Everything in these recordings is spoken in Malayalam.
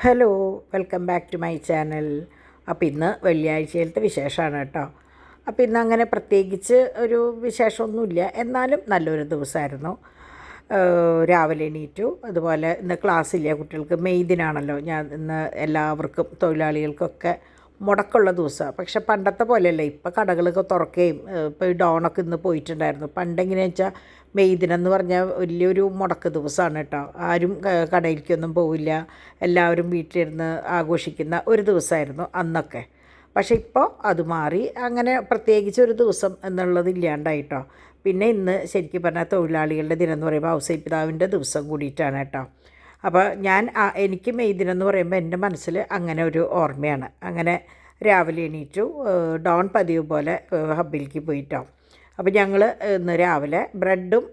Hello, welcome back to my channel. അപ്പോൾ ഇന്ന് വെള്ളിയാഴ്ചയിലത്തെ വിശേഷമാണ് കേട്ടോ. അപ്പോൾ ഇന്ന് അങ്ങനെ പ്രത്യേകിച്ച് ഒരു വിശേഷമൊന്നുമില്ല, എന്നാലും നല്ലൊരു ദിവസമായിരുന്നു. രാവിലെ എണീറ്റു. അതുപോലെ ഇന്ന് ക്ലാസ്സില്ല കുട്ടികൾക്ക്, മെയ് ദിനാണല്ലോ. ഞാൻ ഇന്ന് എല്ലാവർക്കും തൊഴിലാളികൾക്കൊക്കെ മുടക്കമുള്ള ദിവസമാണ്. പക്ഷെ പണ്ടത്തെ പോലെയല്ല, ഇപ്പോൾ കടകളൊക്കെ തുറക്കുകയും ഇപ്പോൾ ഡോണൊക്കെ ഇന്ന് പോയിട്ടുണ്ടായിരുന്നു. പണ്ടെങ്ങനെയാണെന്ന് വെച്ചാൽ മെയ് ദിനം എന്ന് പറഞ്ഞാൽ വലിയൊരു മുടക്ക് ദിവസമാണ് കേട്ടോ. ആരും കടയിലേക്കൊന്നും പോവില്ല, എല്ലാവരും വീട്ടിലിരുന്ന് ആഘോഷിക്കുന്ന ഒരു ദിവസമായിരുന്നു അന്നൊക്കെ. പക്ഷേ ഇപ്പോൾ അത് മാറി, അങ്ങനെ പ്രത്യേകിച്ച് ഒരു ദിവസം എന്നുള്ളത് ഇല്ലാണ്ടായിട്ടോ. പിന്നെ ഇന്ന് ശരിക്കും പറഞ്ഞാൽ തൊഴിലാളികളുടെ ദിനം എന്ന് പറയുമ്പോൾ ഔസേപ്പിതാവിൻ്റെ ദിവസം കൂടിയിട്ടാണ് കേട്ടോ. അപ്പോൾ എനിക്ക് മെയ് ദിനം എന്ന് പറയുമ്പോൾ എൻ്റെ മനസ്സിൽ അങ്ങനെ ഒരു ഓർമ്മയാണ്. അങ്ങനെ രാവിലെ എണീറ്റു, ഡോൺ പതിവ് പോലെ ഹബ്ബിലേക്ക് പോയിട്ടോ. അപ്പോൾ ഞങ്ങൾ ഇന്ന് രാവിലെ ബ്രെഡും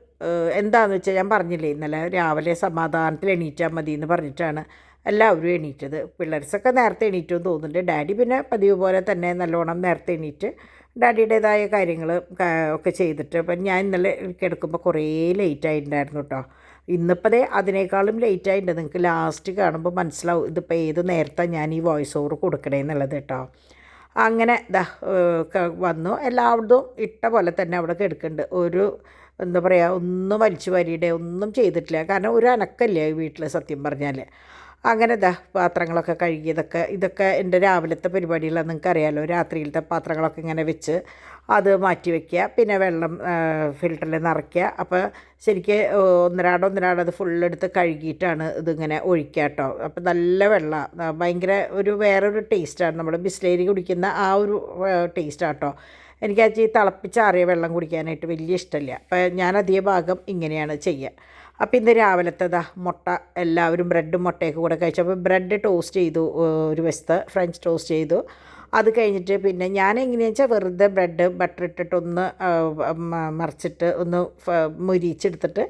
എന്താണെന്ന് വെച്ചാൽ ഞാൻ പറഞ്ഞില്ലേ ഇന്നലെ രാവിലെ സമാധാനത്തിൽ എണീറ്റാൽ മതി എന്ന് പറഞ്ഞിട്ടാണ് എല്ലാവരും എണീറ്റത്. പിള്ളേർസൊക്കെ നേരത്തെ എണീറ്റു എന്ന് തോന്നുന്നുണ്ട്. ഡാഡി പിന്നെ പതിവ് പോലെ തന്നെ നല്ലോണം നേരത്തെ എണീറ്റ് ഡാഡിയുടേതായ കാര്യങ്ങൾ ഒക്കെ ചെയ്തിട്ട്. അപ്പം ഞാൻ ഇന്നലെ കിടക്കുമ്പോൾ കുറേ ലേറ്റായിട്ടുണ്ടായിരുന്നു കേട്ടോ. ഇന്നിപ്പോൾ അതിനേക്കാളും ലേറ്റായിട്ടുണ്ട്. നിങ്ങൾക്ക് ലാസ്റ്റ് കാണുമ്പോൾ മനസ്സിലാവും ഇതിപ്പോൾ ഏത് നേരത്താണ് ഞാൻ ഈ വോയിസ് ഓവർ കൊടുക്കണേന്നുള്ളത് കേട്ടോ. അങ്ങനെ വന്നു, എല്ലായിടത്തും ഇട്ട പോലെ തന്നെ അവിടെ കിടക്കുന്നുണ്ട്. ഒരു എന്താ പറയുക, ഒന്നും വലിച്ചു വാരിയുടെ ഒന്നും ചെയ്തിട്ടില്ല. കാരണം ഒരു അനക്കല്ല ഈ വീട്ടിൽ സത്യം പറഞ്ഞാൽ. അങ്ങനെ പാത്രങ്ങളൊക്കെ കഴുകിയതൊക്കെ, ഇതൊക്കെ എൻ്റെ രാവിലത്തെ പരിപാടികളാണ്. നിങ്ങൾക്കറിയാമല്ലോ, രാത്രിയിലത്തെ പാത്രങ്ങളൊക്കെ ഇങ്ങനെ വെച്ച് അത് മാറ്റി വയ്ക്കുക, പിന്നെ വെള്ളം ഫിൽറ്ററിൽ നിറയ്ക്കുക. അപ്പോൾ ശരിക്ക് ഒന്നരാടം അത് ഫുള്ളെടുത്ത് കഴുകിയിട്ടാണ് ഇതിങ്ങനെ ഒഴിക്കുക കേട്ടോ. അപ്പോൾ നല്ല വെള്ളം, ഭയങ്കര വേറൊരു ടേസ്റ്റാണ്. നമ്മൾ ബിസ്ലേരി കുടിക്കുന്ന ആ ഒരു ടേസ്റ്റാണ് കേട്ടോ. എനിക്കാച്ചി തിളപ്പിച്ചാറിയ വെള്ളം കുടിക്കാനായിട്ട് വലിയ ഇഷ്ടമില്ല. അപ്പോൾ ഞാൻ അധിക ഭാഗം ഇങ്ങനെയാണ് ചെയ്യുക. അപ്പോൾ ഇന്ന് രാവിലത്തെ മുട്ട, എല്ലാവരും ബ്രെഡും മുട്ടയൊക്കെ കൂടെ കഴിച്ചു. അപ്പോൾ ബ്രെഡ് ടോസ്റ്റ് ചെയ്തു, ഒരു വശത്ത് ഫ്രഞ്ച് ടോസ്റ്റ് ചെയ്തു. അത് കഴിഞ്ഞിട്ട് പിന്നെ ഞാൻ എങ്ങനെയാണെന്ന് വെച്ചാൽ വെറുതെ ബ്രെഡ് ബട്ടർ ഇട്ടിട്ടൊന്ന് മറിച്ചിട്ട് ഒന്ന് മുരിച്ചെടുത്തിട്ട്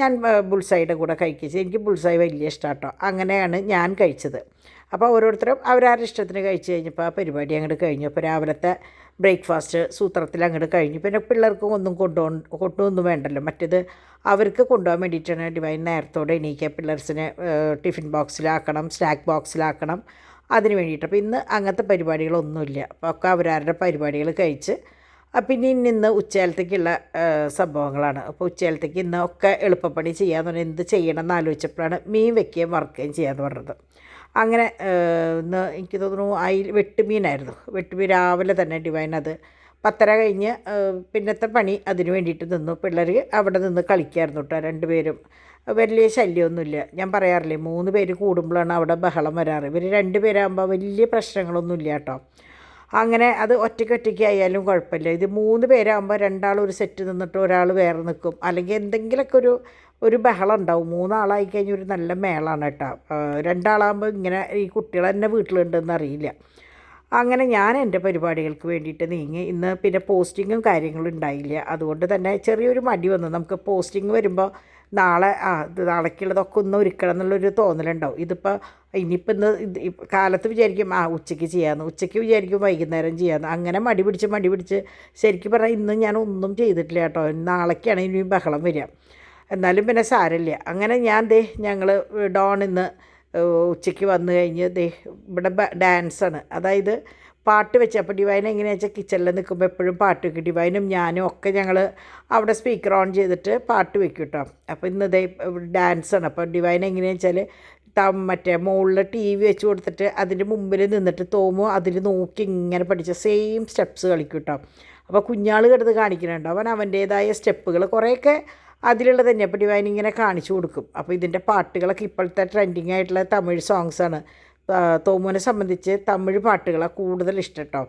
ഞാൻ ബുൾസൈയുടെ കൂടെ കഴിക്കുക. എനിക്ക് ബുൾസൈ വലിയ ഇഷ്ടമാണ് കേട്ടോ. അങ്ങനെയാണ് ഞാൻ കഴിച്ചത്. അപ്പോൾ ഓരോരുത്തരും അവരവരുടെ ഇഷ്ടത്തിന് കഴിച്ച് കഴിഞ്ഞപ്പോൾ ആ പരിപാടി അങ്ങോട്ട് കഴിഞ്ഞു. അപ്പോൾ രാവിലത്തെ ബ്രേക്ക്ഫാസ്റ്റ് സൂത്രത്തിൽ അങ്ങോട്ട് കഴിഞ്ഞു. പിന്നെ പിള്ളേർക്കും ഒന്നും കൊണ്ടുവന്നും വേണ്ടല്ലോ. മറ്റേത് അവർക്ക് കൊണ്ടുപോകാൻ വേണ്ടിയിട്ടാണ് ഡിവൈൻ നേരത്തോടെ എണീക്കുക. പിള്ളേർസിനെ ടിഫിൻ ബോക്സിലാക്കണം, സ്നാക്ക് ബോക്സിലാക്കണം, അതിന് വേണ്ടിയിട്ട്. അപ്പോൾ ഇന്ന് അങ്ങനത്തെ പരിപാടികളൊന്നുമില്ല. അപ്പോൾ ഒക്കെ അവരവരുടെ പരിപാടികൾ കഴിച്ച് പിന്നെ ഇന്ന് ഉച്ചകാലത്തേക്കുള്ള സംഭവങ്ങളാണ്. അപ്പോൾ ഉച്ചകാലത്തേക്ക് ഇന്ന് ഒക്കെ എളുപ്പപ്പണി ചെയ്യാമെന്ന് പറഞ്ഞാൽ എന്ത് ചെയ്യണം എന്ന് ആലോചിച്ചപ്പോഴാണ് മീൻ വയ്ക്കുകയും വറുക്കുകയും ചെയ്യാമെന്ന് പറഞ്ഞത്. അങ്ങനെ ഇന്ന് എനിക്ക് തോന്നുന്നു വെട്ടുമീനായിരുന്നു. വെട്ടുമീൻ രാവിലെ തന്നെ ഡിവൈൻ അത് 10:30 കഴിഞ്ഞ് പിന്നത്തെ പണി അതിന് വേണ്ടിയിട്ട് നിന്നു. പിള്ളേർ അവിടെ നിന്ന് കളിക്കായിരുന്നു കേട്ടോ. 2 പേരും വലിയ ശല്യമൊന്നുമില്ല. ഞാൻ പറയാറില്ലേ, 3 പേര് കൂടുമ്പോഴാണ് അവിടെ ബഹളം വരാറ്. ഇവർ 2 പേരാകുമ്പോൾ വലിയ പ്രശ്നങ്ങളൊന്നുമില്ല കേട്ടോ. അങ്ങനെ അത് ഒറ്റയ്ക്ക് ആയാലും കുഴപ്പമില്ല. ഇത് 3 പേരാകുമ്പോൾ 2 ഒരു സെറ്റ് നിന്നിട്ട് ഒരാൾ വേറെ നിൽക്കും, അല്ലെങ്കിൽ എന്തെങ്കിലുമൊക്കെ ഒരു ബഹളം ഉണ്ടാവും. 3 ആളായി കഴിഞ്ഞാൽ ഒരു നല്ല മേളാണ് കേട്ടോ. 2 ആളാകുമ്പോൾ ഇങ്ങനെ ഈ കുട്ടികൾ തന്നെ വീട്ടിലുണ്ടെന്ന് അറിയില്ല. അങ്ങനെ ഞാൻ എൻ്റെ പരിപാടികൾക്ക് വേണ്ടിയിട്ട് നീങ്ങി. ഇന്ന് പിന്നെ പോസ്റ്റിങ്ങും കാര്യങ്ങളും ഉണ്ടായില്ല. അതുകൊണ്ട് തന്നെ ചെറിയൊരു മടി വന്നു. നമുക്ക് പോസ്റ്റിങ് വരുമ്പോൾ നാളേക്കുള്ളതൊക്കെ ഒന്ന് ഒരുക്കണം എന്നുള്ളൊരു തോന്നലുണ്ടാവും. ഇനിയിപ്പോൾ ഇന്ന് കാലത്ത് വിചാരിക്കും ഉച്ചയ്ക്ക് ചെയ്യാമെന്ന്, ഉച്ചയ്ക്ക് വിചാരിക്കും വൈകുന്നേരം ചെയ്യാമെന്ന്. അങ്ങനെ മടി പിടിച്ച് ശരിക്കും പറഞ്ഞാൽ ഇന്ന് ഞാൻ ഒന്നും ചെയ്തിട്ടില്ല കേട്ടോ. നാളേക്കാണ് ഇനി ബഹളം വരിക. എന്നാലും പിന്നെ സാരമില്ല. അങ്ങനെ ഞങ്ങൾ ഡോൺ ഇന്ന് ഉച്ചയ്ക്ക് വന്നു കഴിഞ്ഞ് ഇവിടെ ഡാൻസാണ്. അതായത് പാട്ട് വെച്ച്. അപ്പോൾ ഡിവൈൻ എങ്ങനെയാണെന്ന് വെച്ചാൽ കിച്ചണിൽ നിൽക്കുമ്പോൾ എപ്പോഴും പാട്ട് വെക്കും. ഡിവൈനും ഞാനും ഒക്കെ ഞങ്ങൾ അവിടെ സ്പീക്കർ ഓൺ ചെയ്തിട്ട് പാട്ട് വെക്കും കേട്ടോ. അപ്പോൾ ഇന്ന് ഡാൻസാണ്. അപ്പോൾ ഡിവൈൻ എങ്ങനെയാണെന്ന് വെച്ചാൽ മറ്റേ മുകളിൽ TV വെച്ച് കൊടുത്തിട്ട് അതിൻ്റെ മുമ്പിൽ നിന്നിട്ട് തോമോ അതിൽ നോക്കി ഇങ്ങനെ പഠിച്ച സെയിം സ്റ്റെപ്സ് കളിക്കും കേട്ടോ. അപ്പോൾ കുഞ്ഞാൾ കിടന്ന് കാണിക്കുന്നുണ്ട്. അവൻ്റേതായ സ്റ്റെപ്പുകൾ കുറേയൊക്കെ അതിലുള്ളത് തന്നെ. അപ്പോൾ ഡിവൈൻ ഇങ്ങനെ കാണിച്ചു കൊടുക്കും. അപ്പോൾ ഇതിൻ്റെ പാട്ടുകളൊക്കെ ഇപ്പോഴത്തെ ട്രെൻഡിങ് ആയിട്ടുള്ള തമിഴ് സോങ്സാണ്. തോമുവിനെ സംബന്ധിച്ച് തമിഴ് പാട്ടുകളാണ് കൂടുതൽ ഇഷ്ടം കേട്ടോ.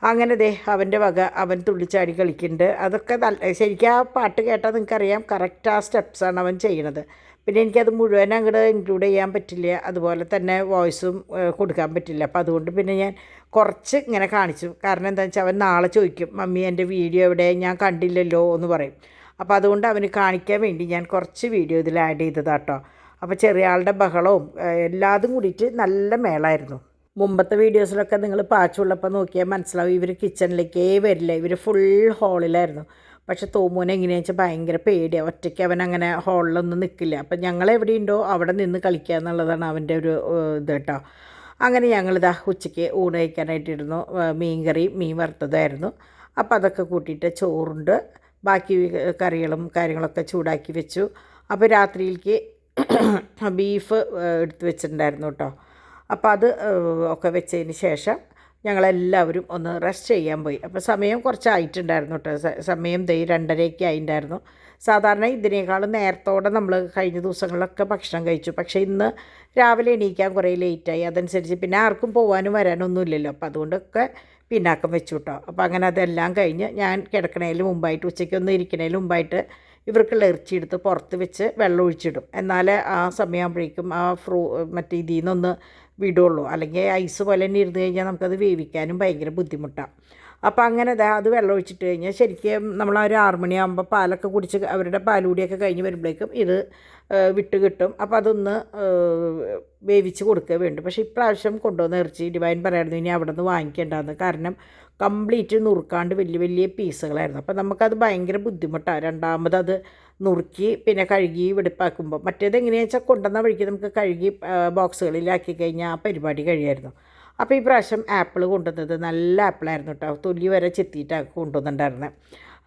അങ്ങനെ അവൻ്റെ വക അവൻ തുള്ളിച്ചാടി കളിക്കുന്നുണ്ട്. അതൊക്കെ ശരിക്കും ആ പാട്ട് കേട്ടാൽ നിങ്ങൾക്കറിയാം കറക്റ്റ് ആ സ്റ്റെപ്സാണ് അവൻ ചെയ്യണത്. പിന്നെ എനിക്കത് മുഴുവൻ അങ്ങോട്ട് ഇൻക്ലൂഡ് ചെയ്യാൻ പറ്റില്ല, അതുപോലെ തന്നെ വോയിസും കൊടുക്കാൻ പറ്റില്ല. അപ്പോൾ അതുകൊണ്ട് പിന്നെ ഞാൻ കുറച്ച് ഇങ്ങനെ കാണിച്ചു. കാരണം എന്താണെന്ന് വെച്ചാൽ അവൻ നാളെ ചോദിക്കും, മമ്മി എൻ്റെ വീഡിയോ എവിടെ, ഞാൻ കണ്ടില്ലല്ലോ എന്ന് പറയും. അപ്പോൾ അതുകൊണ്ട് അവന് കാണിക്കാൻ വേണ്ടി ഞാൻ കുറച്ച് വീഡിയോ ഇതിൽ ആഡ് ചെയ്തതാട്ടോ. അപ്പോൾ ചെറിയ ആളുടെ ബഹളവും എല്ലാതും കൂടിയിട്ട് നല്ല മേളായിരുന്നു. മുമ്പത്തെ വീഡിയോസിലൊക്കെ നിങ്ങൾ പാച്ചുള്ളപ്പോൾ നോക്കിയാൽ മനസ്സിലാവും ഇവർ കിച്ചണിലേക്കേ വരില്ല. ഇവർ ഫുൾ ഹോളിലായിരുന്നു. പക്ഷെ തോമോനെ എങ്ങനെയാണെന്ന് വെച്ചാൽ ഭയങ്കര പേടിയാണ്, ഒറ്റയ്ക്ക് അവൻ അങ്ങനെ ഹോളിലൊന്നും നിൽക്കില്ല. അപ്പം ഞങ്ങൾ എവിടെയുണ്ടോ അവിടെ നിന്ന് കളിക്കുക എന്നുള്ളതാണ് അവൻ്റെ ഒരു ഇത് കേട്ടോ. അങ്ങനെ ഞങ്ങളിതാ ഉച്ചയ്ക്ക് ഊണ് കഴിക്കാനായിട്ടിരുന്നു. മീൻ കറി, മീൻ വറുത്തതായിരുന്നു. അപ്പോൾ അതൊക്കെ കൂട്ടിയിട്ട് ചോറുണ്ട്, ബാക്കി കറികളും കാര്യങ്ങളൊക്കെ ചൂടാക്കി വെച്ചു. അപ്പോൾ രാത്രിയിലേക്ക് ബീഫ് എടുത്ത് വെച്ചിട്ടുണ്ടായിരുന്നു കേട്ടോ. അപ്പോൾ അത് ഒക്കെ വെച്ചതിന് ശേഷം ഞങ്ങളെല്ലാവരും ഒന്ന് റെസ്റ്റ് ചെയ്യാൻ പോയി. അപ്പോൾ സമയം കുറച്ചായിട്ടുണ്ടായിരുന്നു കേട്ടോ. സമയം 2:30 ആയിട്ടുണ്ടായിരുന്നു. സാധാരണ ഇതിനേക്കാളും നേരത്തോടെ നമ്മൾ കഴിഞ്ഞ ദിവസങ്ങളിലൊക്കെ ഭക്ഷണം കഴിച്ചു. പക്ഷേ ഇന്ന് രാവിലെ എണീക്കാൻ കുറേ ലേറ്റായി. അതനുസരിച്ച് പിന്നെ ആർക്കും പോകാനും വരാനൊന്നും ഇല്ലല്ലോ. അപ്പോൾ അതുകൊണ്ടൊക്കെ പിന്നാക്കം വെച്ചു കേട്ടോ. അപ്പോൾ അങ്ങനെ അതെല്ലാം കഴിഞ്ഞ് ഞാൻ കിടക്കണതിന് മുമ്പായിട്ട്, ഉച്ചയ്ക്കൊന്ന് ഇരിക്കണതിന് മുമ്പായിട്ട് ഇവർക്കുള്ള ഇറച്ചി എടുത്ത് പുറത്ത് വെച്ച് വെള്ളം ഒഴിച്ചിടും. എന്നാലേ ആ സമയമാകുമ്പോഴേക്കും ആ മറ്റേ ഇതിൽ നിന്നൊന്ന് വിടുള്ളൂ. അല്ലെങ്കിൽ ഐസ് പോലെ തന്നെ ഇരുന്ന് കഴിഞ്ഞാൽ നമുക്കത് വേവിക്കാനും ഭയങ്കര ബുദ്ധിമുട്ടാണ്. അപ്പോൾ അങ്ങനെ അത് വെള്ളം ഒഴിച്ചിട്ട് കഴിഞ്ഞാൽ ശരിക്കും നമ്മൾ ഒരു 6 മണിയാകുമ്പോൾ പാലൊക്കെ കുടിച്ച് അവരുടെ പാലുകൂടിയൊക്കെ കഴിഞ്ഞ് വരുമ്പോഴേക്കും ഇത് വിട്ട് കിട്ടും. അപ്പോൾ അതൊന്ന് വേവിച്ച് കൊടുക്കുക വേണ്ടു. പക്ഷേ ഇപ്രാവശ്യം കൊണ്ടുവന്ന ഇറച്ചി ഡിവൈൻ പറയായിരുന്നു ഇനി അവിടെ നിന്ന് വാങ്ങിക്കേണ്ടതെന്ന്. കാരണം കംപ്ലീറ്റ് നുറുക്കാണ്ട് വലിയ വലിയ പീസുകളായിരുന്നു. അപ്പോൾ നമുക്കത് ഭയങ്കര ബുദ്ധിമുട്ടാണ് രണ്ടാമത് നുറുക്കി പിന്നെ കഴുകി വെടിപ്പാക്കുമ്പോൾ. മറ്റേത് എങ്ങനെയാണെന്ന് വെച്ചാൽ കൊണ്ടുവന്ന വഴിക്ക് നമുക്ക് കഴുകി ബോക്സുകളിലാക്കി കഴിഞ്ഞാൽ ആ പരിപാടി കഴിയായിരുന്നു. അപ്പോൾ ഈ പ്രാവശ്യം ആപ്പിൾ കൊണ്ടുവന്നത് നല്ല ആപ്പിളായിരുന്നു കേട്ടോ. തൊലി വരെ ചെത്തിയിട്ടാണ് കൊണ്ടുവന്നിട്ടുണ്ടായിരുന്നത്.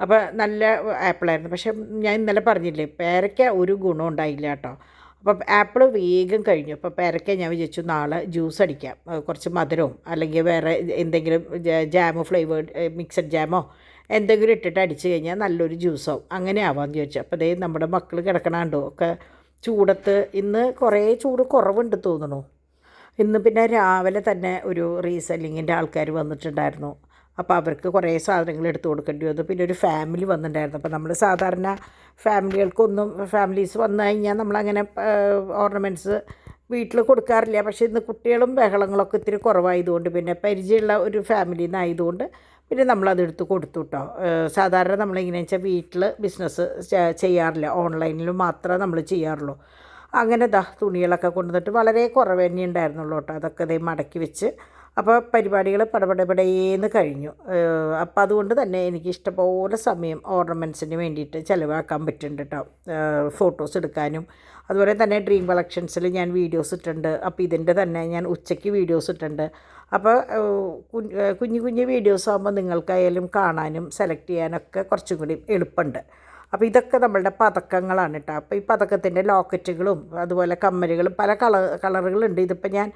അപ്പോൾ നല്ല ആപ്പിളായിരുന്നു. പക്ഷേ ഞാൻ ഇന്നലെ പറഞ്ഞില്ലേ, പേരയ്ക്ക ഒരു ഗുണം ഉണ്ടായില്ല കേട്ടോ. അപ്പോൾ ആപ്പിൾ വേഗം കഴിഞ്ഞു. അപ്പോൾ പേരയ്ക്ക ഞാൻ വിചാരിച്ചു നാളെ ജ്യൂസ് അടിക്കാം, കുറച്ച് മധുരവും അല്ലെങ്കിൽ വേറെ എന്തെങ്കിലും ജാമോ ഫ്ലേവേർഡ് മിക്സഡ് ജാമോ എന്തെങ്കിലും ഇട്ടിട്ട് അടിച്ച് കഴിഞ്ഞാൽ നല്ലൊരു ജ്യൂസാവും. അങ്ങനെ ആവാമെന്ന് ചോദിച്ചു. അപ്പോൾ അതേ നമ്മുടെ മക്കൾ കിടക്കണുണ്ടോ ഒക്കെ ചൂടത്ത്. ഇന്ന് കുറേ ചൂട് കുറവുണ്ട് തോന്നുന്നു. ഇന്ന് പിന്നെ രാവിലെ തന്നെ ഒരു റീസെല്ലിങ്ങിൻ്റെ ആൾക്കാർ വന്നിട്ടുണ്ടായിരുന്നു. അപ്പോൾ അവർക്ക് കുറേ സാധനങ്ങൾ എടുത്തു കൊടുക്കേണ്ടി വന്നു. പിന്നെ ഒരു ഫാമിലി വന്നിട്ടുണ്ടായിരുന്നു. അപ്പോൾ നമ്മൾ സാധാരണ ഫാമിലീസ് വന്നു കഴിഞ്ഞാൽ നമ്മളങ്ങനെ ഓർണമെൻറ്റ്സ് വീട്ടിൽ കൊടുക്കാറില്ല. പക്ഷേ ഇന്ന് കുട്ടികളും ബഹളങ്ങളൊക്കെ ഇത്തിരി കുറവായതുകൊണ്ട് പിന്നെ പരിചയമുള്ള ഒരു ഫാമിലിയിൽ നിന്നായതുകൊണ്ട് പിന്നെ നമ്മളതെടുത്ത് കൊടുത്തു കേട്ടോ. സാധാരണ നമ്മളിങ്ങനെയാണെന്ന് വെച്ചാൽ വീട്ടിൽ ബിസിനസ് ചെയ്യാറില്ല, ഓൺലൈനിൽ മാത്രമേ നമ്മൾ ചെയ്യാറുള്ളൂ. അങ്ങനെ തുണികളൊക്കെ കൊണ്ടുവന്നിട്ട് വളരെ കുറവ് തന്നെ ഉണ്ടായിരുന്നുള്ളൂ കേട്ടോ. അതൊക്കെ മടക്കി വെച്ച് അപ്പോൾ പരിപാടികൾ പടപടപടേന്ന് കഴിഞ്ഞു. അപ്പോൾ അതുകൊണ്ട് തന്നെ എനിക്ക് ഇഷ്ടംപോലെ സമയം ഓർണമെൻറ്റ്സിന് വേണ്ടിയിട്ട് ചിലവാക്കാൻ പറ്റുന്നുണ്ട് കേട്ടോ. ഫോട്ടോസ് എടുക്കാനും അതുപോലെ തന്നെ ഡ്രീം കളക്ഷൻസിൽ ഞാൻ വീഡിയോസ് ഇട്ടിട്ടുണ്ട്. അപ്പോൾ ഇതിൻ്റെ തന്നെ ഞാൻ ഉച്ചയ്ക്ക് വീഡിയോസ് ഇട്ടിട്ടുണ്ട്. അപ്പോൾ കുഞ്ഞു കുഞ്ഞു വീഡിയോസ് ആകുമ്പോൾ നിങ്ങൾക്കായാലും കാണാനും സെലക്ട് ചെയ്യാനൊക്കെ കുറച്ചും കൂടി എളുപ്പമുണ്ട്. അപ്പോൾ ഇതൊക്കെ നമ്മളുടെ പതക്കങ്ങളാണ് കേട്ടോ. അപ്പോൾ ഈ പതക്കത്തിൻ്റെ ലോക്കറ്റുകളും അതുപോലെ കമ്മലുകളും പല കളറുകളുണ്ട്. ഇതിപ്പോൾ ഞാൻ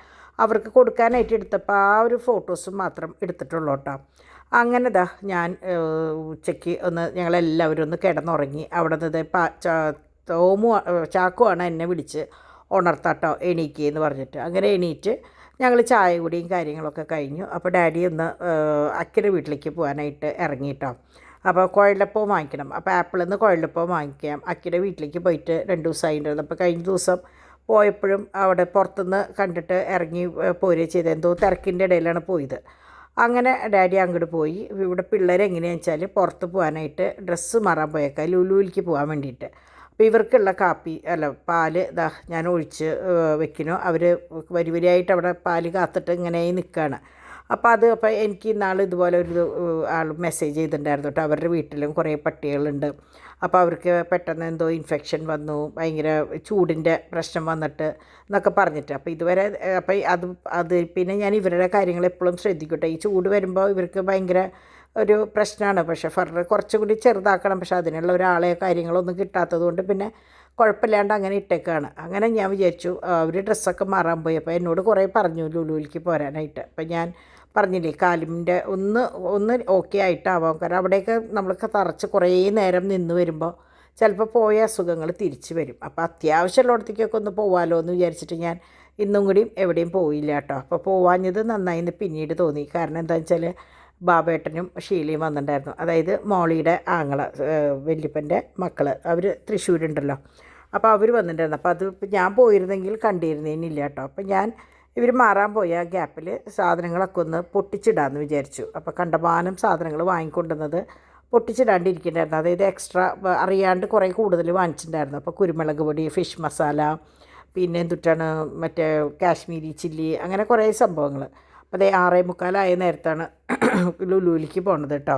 അവർക്ക് കൊടുക്കാനായിട്ട് എടുത്തപ്പോൾ ആ ഒരു ഫോട്ടോസ് മാത്രം എടുത്തിട്ടുള്ളൂ കേട്ടോ. അങ്ങനെ ഞാൻ ഉച്ചയ്ക്ക് ഞങ്ങളെല്ലാവരും ഒന്ന് കിടന്നുറങ്ങി. അവിടെ നിന്ന് ചാക്കുവാണ് എന്നെ വിളിച്ച് ഉണർത്താട്ടോ എണീക്കുകയെന്ന് പറഞ്ഞിട്ട്. അങ്ങനെ എണീറ്റ് ഞങ്ങൾ ചായ കുടിയും കാര്യങ്ങളൊക്കെ കഴിഞ്ഞു. അപ്പോൾ ഡാഡി ഒന്ന് അക്കിയുടെ വീട്ടിലേക്ക് പോകാനായിട്ട് ഇറങ്ങിയിട്ടോ. അപ്പോൾ കുഴലപ്പവും വാങ്ങിക്കണം. അപ്പോൾ ആപ്പിളിൽ നിന്ന് കുഴലപ്പവും വാങ്ങിക്കാം. അക്കിയുടെ വീട്ടിലേക്ക് പോയിട്ട് 2 ദിവസമായിട്ടുണ്ടായിരുന്നു. അപ്പോൾ കഴിഞ്ഞ ദിവസം പോയപ്പോഴും അവിടെ പുറത്തുനിന്ന് കണ്ടിട്ട് ഇറങ്ങി പോരുകയും ചെയ്ത്, എന്തോ തിരക്കിൻ്റെ ഇടയിലാണ് പോയത്. അങ്ങനെ ഡാഡി അങ്ങോട്ട് പോയി. ഇവിടെ പിള്ളേർ എങ്ങനെയാണെന്ന് വെച്ചാൽ പുറത്ത് പോകാനായിട്ട് ഡ്രസ്സ് മാറാൻ പോയേക്കാം, ലുലുവിലേക്ക് പോകാൻ വേണ്ടിയിട്ട്. അപ്പോൾ ഇവർക്കുള്ള പാല് ഞാൻ ഒഴിച്ച് വെക്കുന്നു. അവർ വരിവരിയായിട്ട് അവിടെ പാല് കാത്തിട്ട് ഇങ്ങനെ നിൽക്കുകയാണ്. അപ്പോൾ എനിക്ക് ഇന്നാൾ ഇതുപോലെ ഒരു ആൾ മെസ്സേജ് ചെയ്തിട്ടുണ്ടായിരുന്നു കേട്ടോ. അവരുടെ വീട്ടിലും കുറേ പട്ടികളുണ്ട്. അപ്പോൾ അവർക്ക് പെട്ടെന്ന് എന്തോ ഇൻഫെക്ഷൻ വന്നു, ഭയങ്കര ചൂടിൻ്റെ പ്രശ്നം വന്നിട്ട് എന്നൊക്കെ പറഞ്ഞിട്ട്. അപ്പോൾ ഇതുവരെ അത് പിന്നെ ഞാൻ ഇവരുടെ കാര്യങ്ങൾ എപ്പോഴും ശ്രദ്ധിക്കട്ടെ. ഈ ചൂട് വരുമ്പോൾ ഇവർക്ക് ഭയങ്കര ഒരു പ്രശ്നമാണ്. പക്ഷേ ഫർദർ കുറച്ചും കൂടി ചെറുതാക്കണം. പക്ഷേ അതിനുള്ള ഒരാളെ കാര്യങ്ങളൊന്നും കിട്ടാത്തത് കൊണ്ട് പിന്നെ കുഴപ്പമില്ലാണ്ട് അങ്ങനെ ഇട്ടേക്കാണ്. അങ്ങനെ ഞാൻ വിചാരിച്ചു അവർ ഡ്രസ്സൊക്കെ മാറാൻ പോയി. അപ്പോൾ എന്നോട് കുറേ പറഞ്ഞു ലുലുവിലേക്ക് പോരാനായിട്ട്. അപ്പോൾ ഞാൻ പറഞ്ഞില്ലേ, കാലിൻ്റെ ഒന്ന് ഓക്കെ ആയിട്ടാവാം. കാരണം അവിടെയൊക്കെ നമ്മൾക്ക് തറച്ച് കുറേ നേരം നിന്ന് വരുമ്പോൾ ചിലപ്പോൾ പോയ അസുഖങ്ങൾ തിരിച്ച് വരും. അപ്പോൾ അത്യാവശ്യമുള്ളിടത്തേക്കൊക്കെ ഒന്ന് പോകാമല്ലോ എന്ന് വിചാരിച്ചിട്ട് ഞാൻ ഇന്നും കൂടിയും എവിടെയും പോയില്ല കേട്ടോ. അപ്പോൾ പോവാഞ്ഞത് നന്നായിന്ന് പിന്നീട് തോന്നി. കാരണം എന്താണെന്ന് വെച്ചാൽ ബാബേട്ടനും ഷീലയും വന്നിട്ടുണ്ടായിരുന്നു. അതായത് മോളിയുടെ ആങ്ങള, വല്യപ്പൻ്റെ മക്കൾ, അവർ തൃശ്ശൂരുണ്ടല്ലോ. അപ്പോൾ അവർ വന്നിട്ടുണ്ടായിരുന്നു. അപ്പോൾ അത് ഞാൻ പോയിരുന്നെങ്കിൽ കണ്ടിരുന്നേനില്ല കേട്ടോ. അപ്പോൾ ഞാൻ ഇവർ മാറാൻ പോയ ഗ്യാപ്പിൽ സാധനങ്ങളൊക്കെ ഒന്ന് പൊട്ടിച്ചിടാമെന്ന് വിചാരിച്ചു. അപ്പോൾ കണ്ടമാനം സാധനങ്ങൾ വാങ്ങിക്കൊണ്ടുവന്നത് പൊട്ടിച്ചിടാണ്ടിരിക്കുന്നുണ്ടായിരുന്നു. അതായത് എക്സ്ട്രാ അറിയാണ്ട് കുറേ കൂടുതൽ വാങ്ങിച്ചിട്ടുണ്ടായിരുന്നു. അപ്പോൾ കുരുമുളക് പൊടി, ഫിഷ് മസാല, പിന്നെ എന്തുട്ടാണ് മറ്റേ കാശ്മീരി ചില്ലി, അങ്ങനെ കുറേ സംഭവങ്ങൾ. അപ്പോൾ അതേ 6:45 നേരത്താണ് ലുലുവിലേക്ക് പോണത് കേട്ടോ.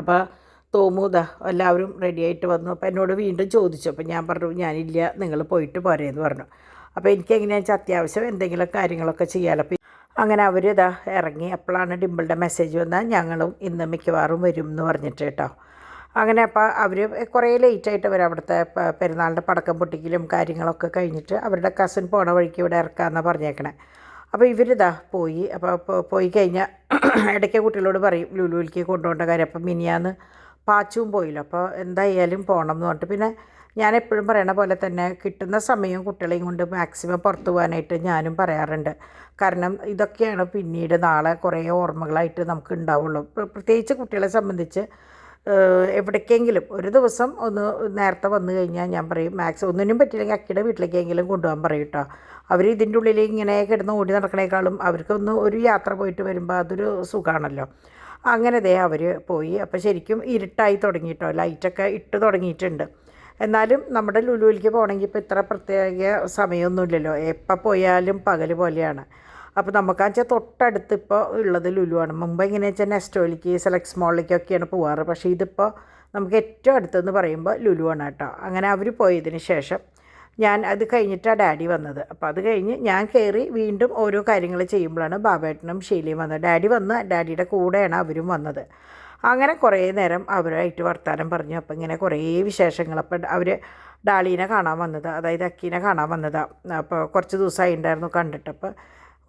അപ്പോൾ തോമു ഇതാ എല്ലാവരും റെഡിയായിട്ട് വന്നു. അപ്പോൾ എന്നോട് വീണ്ടും ചോദിച്ചു. അപ്പോൾ ഞാൻ പറഞ്ഞു ഞാനില്ല, നിങ്ങൾ പോയിട്ട് പോരേന്ന് പറഞ്ഞു. അപ്പോൾ എനിക്ക് എങ്ങനെയാണെന്ന് വെച്ചാൽ അത്യാവശ്യം എന്തെങ്കിലും കാര്യങ്ങളൊക്കെ ചെയ്യാമല്ലോ. അങ്ങനെ അവർ ഇതാ ഇറങ്ങി. അപ്പോഴാണ് ഡിമ്പിളുടെ മെസ്സേജ് വന്നാൽ ഞങ്ങളും ഇന്ന് മിക്കവാറും വരും എന്ന് പറഞ്ഞിട്ട് കേട്ടോ. അങ്ങനെ അപ്പോൾ അവർ കുറേ ലേറ്റായിട്ട് അവർ അവിടുത്തെ പെരുന്നാളിൻ്റെ പടക്കം പൊട്ടിക്കലും കാര്യങ്ങളൊക്കെ കഴിഞ്ഞിട്ട് അവരുടെ കസിൻ പോണ വഴിക്ക് ഇവിടെ ഇറക്കാമെന്നാണ് പറഞ്ഞേക്കണേ. അപ്പോൾ ഇവരിതാ പോയി. അപ്പോൾ പോയി കഴിഞ്ഞാൽ ഇടയ്ക്ക് കുട്ടികളോട് പറയും ലുലുവിലേക്ക് കൊണ്ടുപോകേണ്ട കാര്യം. അപ്പം മിനിയാന്ന് പാച്ചും പോയില്ല. അപ്പോൾ എന്തായാലും പോകണം എന്ന് പറഞ്ഞിട്ട് പിന്നെ ഞാൻ എപ്പോഴും പറയണ പോലെ തന്നെ കിട്ടുന്ന സമയം കുട്ടികളെയും കൊണ്ട് മാക്സിമം പുറത്തു പോകാനായിട്ട് ഞാനും പറയാറുണ്ട്. കാരണം ഇതൊക്കെയാണ് പിന്നീട് നാളെ കുറേ ഓർമ്മകളായിട്ട് നമുക്ക് ഉണ്ടാവുള്ളൂ. പ്രത്യേകിച്ച് കുട്ടികളെ സംബന്ധിച്ച് എവിടേക്കെങ്കിലും ഒരു ദിവസം ഒന്ന് നേരത്തെ വന്നു കഴിഞ്ഞാൽ ഞാൻ പറയും ഒന്നിനും പറ്റില്ലെങ്കിൽ അക്കിയുടെ വീട്ടിലേക്കെങ്കിലും കൊണ്ടുപോകാൻ പറയും കേട്ടോ. അവർ ഇതിൻ്റെ ഉള്ളിൽ ഇങ്ങനെ കിടന്ന് ഓടി നടക്കണേക്കാളും അവർക്കൊന്ന് ഒരു യാത്ര പോയിട്ട് വരുമ്പോൾ അതൊരു സുഖമാണല്ലോ. അങ്ങനെ അവർ പോയി. അപ്പോൾ ശരിക്കും ഇരുട്ടായി തുടങ്ങിയിട്ടോ, ലൈറ്റൊക്കെ ഇട്ട് തുടങ്ങിയിട്ടുണ്ട്. എന്നാലും നമ്മുടെ ലുലുവിലേക്ക് പോകണമെങ്കിൽ ഇപ്പോൾ ഇത്ര പ്രത്യേക സമയമൊന്നുമില്ലല്ലോ, എപ്പോൾ പോയാലും പകൽ പോലെയാണ്. അപ്പോൾ നമുക്കാണെന്ന് വെച്ചാൽ തൊട്ടടുത്ത് ഇപ്പോൾ ഉള്ളത് ലുലുവാണ്. മുമ്പ് എങ്ങനെയാണെന്ന് വെച്ചാൽ നെസ്റ്റോയിലേക്ക് സെലക്ട്സ് മോളിലേക്കൊക്കെയാണ് പോവാറ്. പക്ഷേ ഇതിപ്പോൾ നമുക്ക് ഏറ്റവും അടുത്തെന്ന് പറയുമ്പോൾ ലുലുവാണ് കേട്ടോ. അങ്ങനെ അവർ പോയതിന് ശേഷം ഞാൻ അത് കഴിഞ്ഞിട്ടാണ് ഡാഡി വന്നത്. അപ്പോൾ അത് കഴിഞ്ഞ് ഞാൻ കയറി വീണ്ടും ഓരോ കാര്യങ്ങൾ ചെയ്യുമ്പോഴാണ് ബാബേട്ടനും ഷീലയും വന്നത്. ഡാഡി വന്ന് ഡാഡിയുടെ കൂടെയാണ് അവരും വന്നത്. അങ്ങനെ കുറേ നേരം അവരായിട്ട് വർത്താനം പറഞ്ഞു. അപ്പോൾ ഇങ്ങനെ കുറേ വിശേഷങ്ങൾ. അപ്പോൾ അവർ ഡാലീനെ കാണാൻ വന്നത്, അതായത് അക്കീനെ കാണാൻ വന്നതാണ്. അപ്പോൾ കുറച്ച് ദിവസമായി ഉണ്ടായിരുന്നു കണ്ടിട്ട്. അപ്പോൾ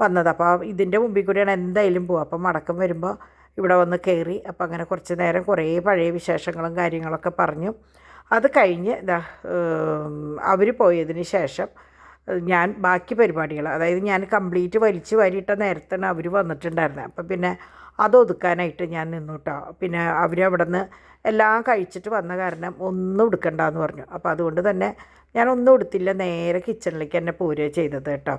വന്നത്. അപ്പോൾ ഇതിൻ്റെ മുമ്പിൽ കൂടിയാണ് എന്തായാലും പോവുക. അപ്പം മടക്കം വരുമ്പോൾ ഇവിടെ വന്ന് കയറി. അപ്പോൾ അങ്ങനെ കുറച്ച് നേരം കുറേ പഴയ വിശേഷങ്ങളും കാര്യങ്ങളൊക്കെ പറഞ്ഞു. അത് കഴിഞ്ഞ് അവർ പോയതിന് ശേഷം ഞാൻ ബാക്കി പരിപാടികൾ, അതായത് ഞാൻ കംപ്ലീറ്റ് വലിച്ച് വാരിയിട്ട നേരത്താണ് അവർ വന്നിട്ടുണ്ടായിരുന്നത്. അപ്പം പിന്നെ അതൊതുക്കാനായിട്ട് ഞാൻ നിന്നു കേട്ടോ. പിന്നെ അവരവിടെ നിന്ന് എല്ലാം കഴിച്ചിട്ട് വന്ന കാരണം ഒന്നും എടുക്കണ്ടെന്ന് പറഞ്ഞു. അപ്പോൾ അതുകൊണ്ട് തന്നെ ഞാനൊന്നും എടുത്തില്ല, നേരെ കിച്ചണിലേക്ക് തന്നെ പോരുക ചെയ്തത് കേട്ടോ.